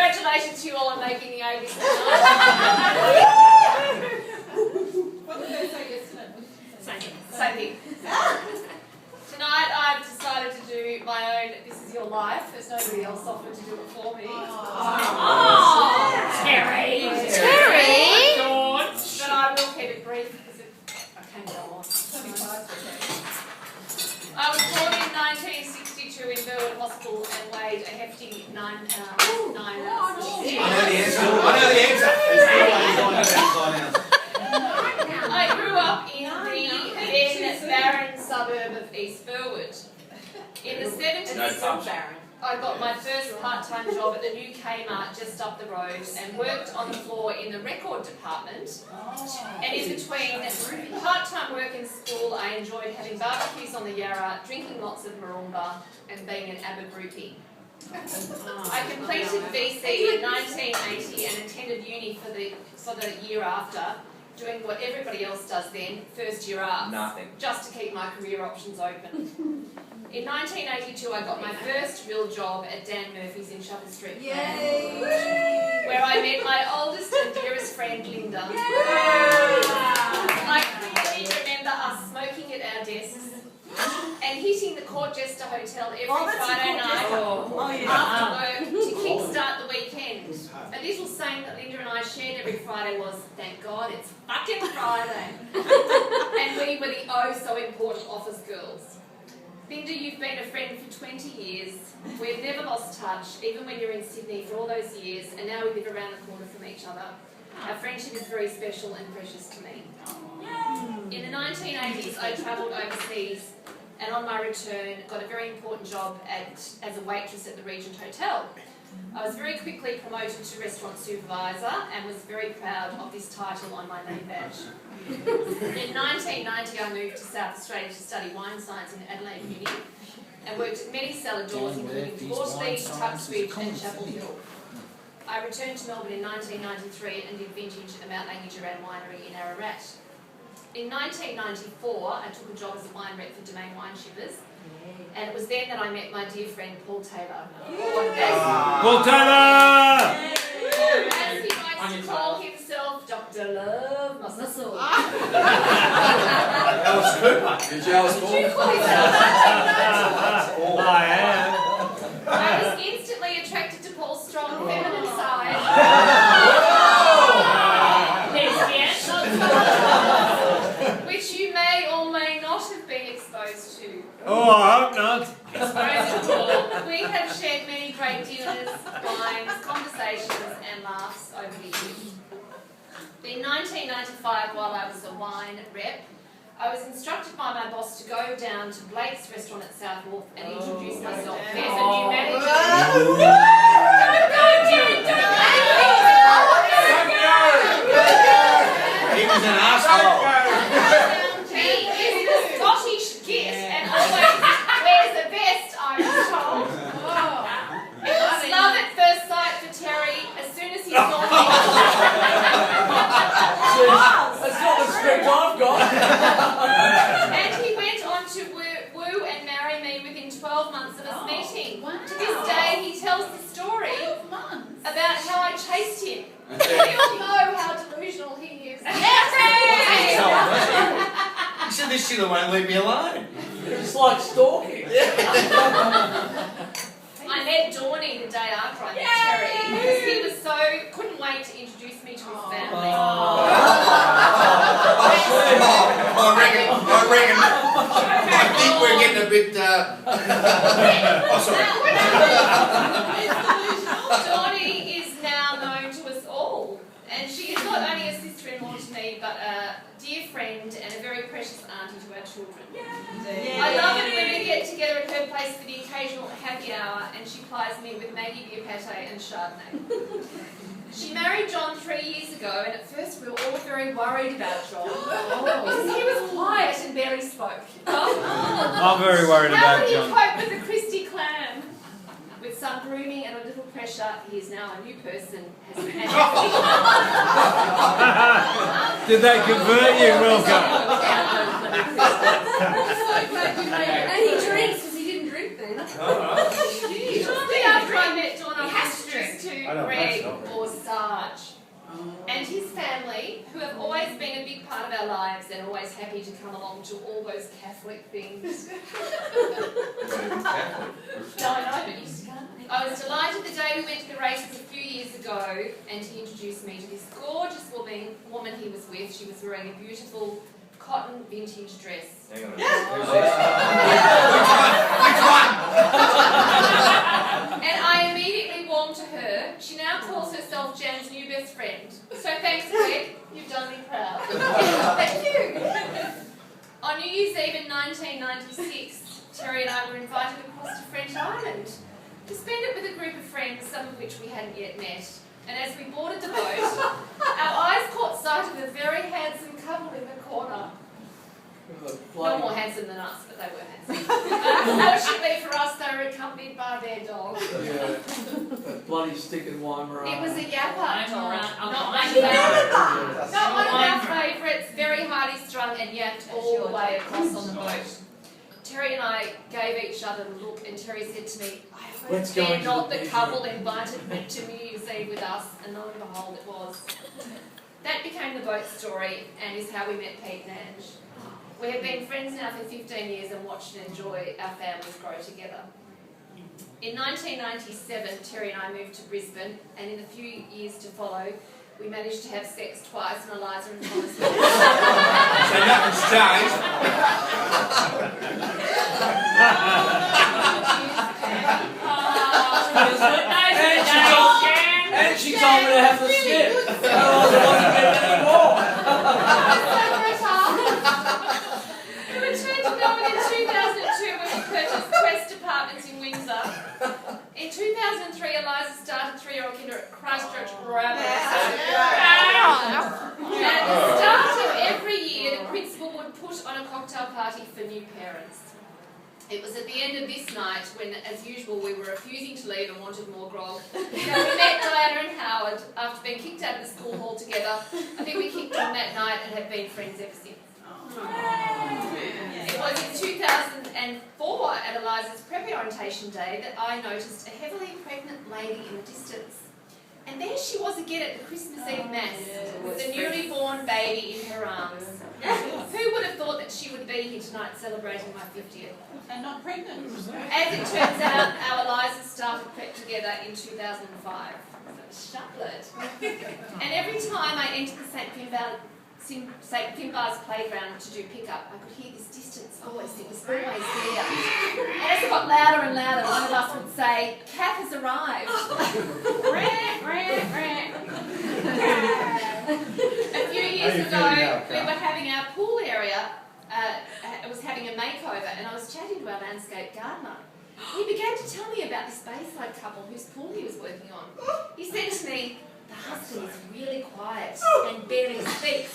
Congratulations to you all on making the ABC. What did they say yesterday? Same thing. Tonight I've decided to do my own This Is Your Life, as nobody else offered to do it for me. Terry! But I will keep it brief because I can go on. I was born in 1962 in Burwood Hospital and weighed a hefty 9 pounds, 9 ounces. I grew up in the then barren suburb of East Burwood. In the 70s, I got my first part-time job at the new Kmart just up the road and worked on the floor in the record department. And in between part-time work in school, I enjoyed having barbecues on the Yarra, drinking lots of Mooroomba and being an avid groupie. I completed VC in 1980 and attended uni for the year after, doing what everybody else does then, first year arts. Nothing. Just to keep my career options open. In 1982, I got my first real job at Dan Murphy's in Shepherd Street, where I met my oldest and dearest friend, Linda. I clearly remember us smoking at our desks and hitting the Court Jester Hotel every Friday night after work to kickstart the weekend. A little saying that Linda and I shared every Friday was, "Thank God it's fucking Friday." And we were the oh so important office girls. Linda, you've been a friend for 20 years. We've never lost touch, even when you're in Sydney for all those years, and now we live around the corner from each other. Our friendship is very special and precious to me. In the 1980s, I travelled overseas, and on my return, got a very important job as a waitress at the Regent Hotel. I was very quickly promoted to restaurant supervisor and was very proud of this title on my name badge. In 1990, I moved to South Australia to study wine science in Adelaide Uni and worked at many cellar doors, including Waterloo, Tuxbridge and Chapel Hill. I returned to Melbourne in 1993 and did vintage at Mount Langi Duran Winery in Ararat. In 1994, I took a job as a wine rep for Domain Wine Shippers, and it was then that I met my dear friend Paul Taylor. Paul Taylor! As he likes to call himself, Dr. Love Muscle. Alice Cooper. Did you Alice Did you call yourself that? I am. I was instantly attracted to Paul's strong feminine side. Which you may or may not have been exposed to. Oh, I hope not. Exposed to Paul. We have shared many great dinners, wines, conversations and laughs over the years. In 1995, while I was a wine rep, I was instructed by my boss to go down to Blake's restaurant at South Wharf and introduce myself. There's a new manager. He was an asshole. He is the Scottish git and always wears a vest, I was told. It was love at first sight for Terry as soon as he saw me. That's not the script I've got. And he went on to woo and marry me within 12 months of us meeting. To this day, he tells the story about how I chased him. We all know how delusional he is. He said this shit won't leave me alone. It's like stalking. I met Dawny the day after I met Terry because he was couldn't wait to introduce me to his family. I think we're getting a bit. Dawny is now known to us all, and she is not only a sister-in-law to me, but a dear friend and a very precious auntie to our children. I love it when we get together at her place for the occasional happy hour, and she plies me with Maggie beer pate and Chardonnay. She married John 3 years ago, and at first we were all very worried about John because he was quiet and barely spoke. I'm very worried How about did he John. cope with the Christie clan? With some grooming and a little pressure, he is now a new person. Did they convert you, Wilco? And he drinks because he didn't drink then. Shortly after I met Dawn, I was introduced to Greg, or Sarge. And his family, who have always been a big part of our lives and always happy to come along to all those Catholic things. No, I know, but used to come. I was delighted the day we went to the races a few years ago, and he introduced me to this gorgeous woman he was with. She was wearing a beautiful cotton vintage dress. Hang on. And I immediately warmed to her. She now calls herself Jan's new best friend. So thanks, Greg. You've done me proud. Thank you. On New Year's Eve in 1996, Terry and I were invited across to French Island to spend it with a group of friends, some of which we hadn't yet met. And as we boarded the boat, our eyes caught sight of a very handsome couple in the corner. No more handsome than us, but they were handsome. Unfortunately for us, they were accompanied by their dog. Yeah. That bloody stick and Weimaraner. It was a Yappa dog, Yeah. not one of our favourites, very hardy strung and yapped all the way across on the boat. Terry and I gave each other a look, and Terry said to me, I hope Let's go they're into not the the couple invited to New Year's Eve with us, and lo and behold it was. That became the boat story and is how we met Pete and Ange. We have been friends now for 15 years and watched and enjoy our families grow together. In 1997, Terry and I moved to Brisbane, and in the few years to follow, we managed to have sex twice, and Eliza and Thomas. So nothing's changed. And she told me to have the skip. Otherwise I wasn't getting any more. We returned to Melbourne in 2002 when we purchased Quest Apartments in Windsor. In 2003, Eliza started 3-year-old kinder at Christchurch Grammar. And at the start of every year, the principal would put on a cocktail party for new parents. It was at the end of this night when, as usual, we were refusing to leave and wanted more grog. That we met Diana and Howard after being kicked out of the school hall together. I think we kicked on that night and have been friends ever since. It was in 2004 at Eliza's pre-orientation day that I noticed a heavily pregnant lady in the distance. And there she was again at the Christmas Eve Mass with the newly born baby in her arms. Who would have thought that she would be here tonight celebrating my 50th? And not pregnant. As it turns out, our Eliza started prep together in 2005. Charlotte. And every time I enter the St. Finbarr's playground to do pickup, I could hear this distant voice. It was always there. And as it got louder and louder, one of us would say, Kath has arrived. A few years ago, we were having our pool area, was having a makeover, and I was chatting to our landscape gardener. He began to tell me about this Bayside couple whose pool he was working on. He said to me, the husband is really quiet and barely speaks,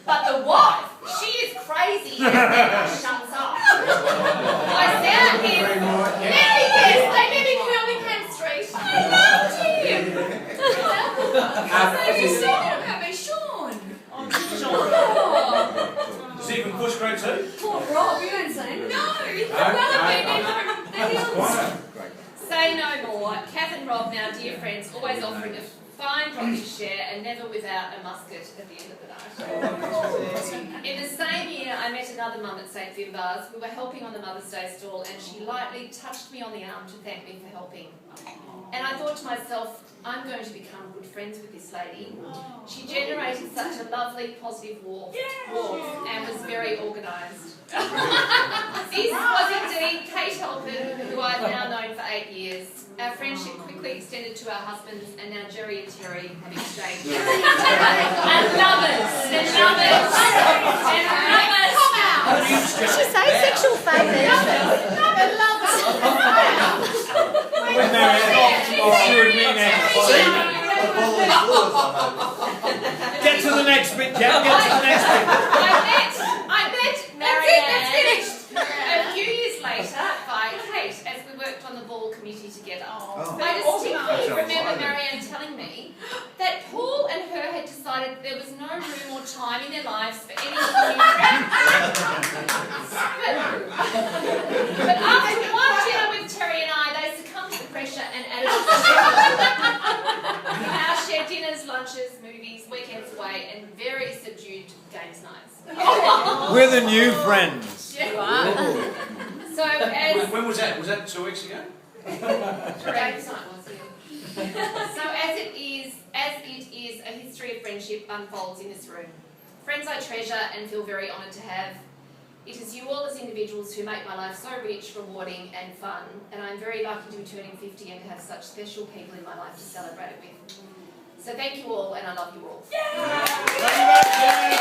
but the wife, she is crazy and never shuts up. I found him. Now he is. They live in Hurlingham Street. I loved him. So you said about me, Sean. Sean. Does he even push Greg too? Poor Rob, you don't say him. No, he's well been in the hills. Say no more. Kath and Rob, now dear friends, always offering a fine property share and never without a musket at the end of the night. In the same year, I met another mum at St. Finbarr's. We were helping on the Mother's Day stall, and she lightly touched me on the arm to thank me for helping. And I thought to myself, I'm going to become good friends with this lady. She generated such a lovely, positive warmth and was very organised. This was indeed Kate Halpern, who I've now known for 8 years. Our friendship quickly extended to our husbands, and now Jerry and Terry have exchanged. And lovers! And lovers! And lovers! Did she say sexual favours? When Get to the next bit, Jack. Get to the next bit. I met Marianne a few years later by Kate as we worked on the ball committee together. I distinctly remember Marianne telling me that Paul and her had decided there was no room or time in their lives for any new friends. But after one dinner with Terry and I, they succumbed to the pressure and added us. nice. We're the new friends. Yeah. So as When was that? Was that 2 weeks ago? Dave's night was, yeah. So as it is a history of friendship unfolds in this room. Friends I treasure and feel very honoured to have. It is you all as individuals who make my life so rich, rewarding and fun, and I'm very lucky to be turning 50 and to have such special people in my life to celebrate it with. So thank you all, and I love you all. Thank you very much.